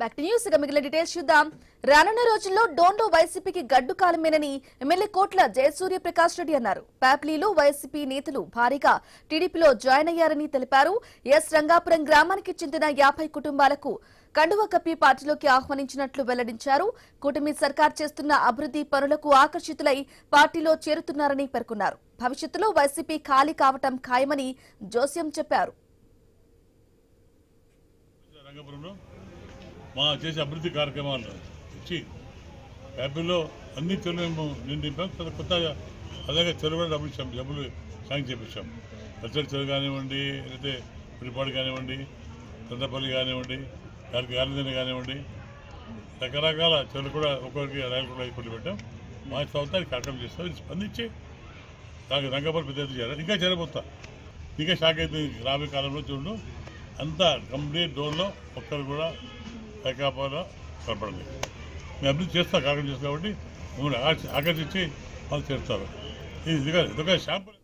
Back to news. ఇక మిగిలిన details చూద్దాం. రానున్న రోజుల్లో డోండో వైసీపీకి గడ్డు కాలమేనని ఎమ్మెల్యే కోట్ల జయసూర్య ప్రకాష్ రెడ్డి అన్నారు. ప్యాప్లీలో వైసీపీ నేతలు భారీగా టీడీపీలో జాయిన్ అయ్యారని తెలిపారు. ఎస్ రంగాపురం గ్రామానికి చెందిన 50 కుటుంబాలకు కండువ కప్పి పార్టీలోకి ఆహ్వానించినట్లు వెల్లడించారు. కూటమి సర్కార్ చేస్తున్న అభివృద్ధి పనులకు ఆకర్షితులై పార్టీలో చేరుతున్నారని పేర్కొన్నారు. భవిష్యత్తులో వైసీపీ ఖాళీ కావటం ఖాయమని జోస్యం చెప్పారు. మా చేసే అభివృద్ధి కార్యక్రమాలు ఇచ్చి యాభైలో అన్ని చెరువులు నిండిపాం. కొత్తగా అలాగే చెరువు డబ్బులు సాయం చేపించాం. పచ్చడి చెరువు కానివ్వండి, లేకపోతే పులిపాడు కానివ్వండి, చంద్రపల్లి కానివ్వండి, గాలిదని కానివ్వండి, రకరకాల చెరువులు కూడా ఒక్కొక్కరికి రైలు కూడా కొట్టి పెట్టాం. మా సంవత్సరానికి కార్యక్రమం చేస్తాం. స్పందించి నాకు రంగపల్లి పెద్ద చేయాలి. ఇంకా చేరబోతా, ఇంకా షాక్ అవుతుంది. రాబోయే కాలంలో చూడండి అంతా కంప్లీట్ డోన్లో ఒక్కరు కూడా వైకాపాలో కనపడింది. మేము అభివృద్ధి చేస్తాం, కార్యక్రమం చేస్తాం కాబట్టి మమ్మల్ని ఆకర్షించి వాళ్ళు చేస్తారు. ఇది ఒక శాంపుల్.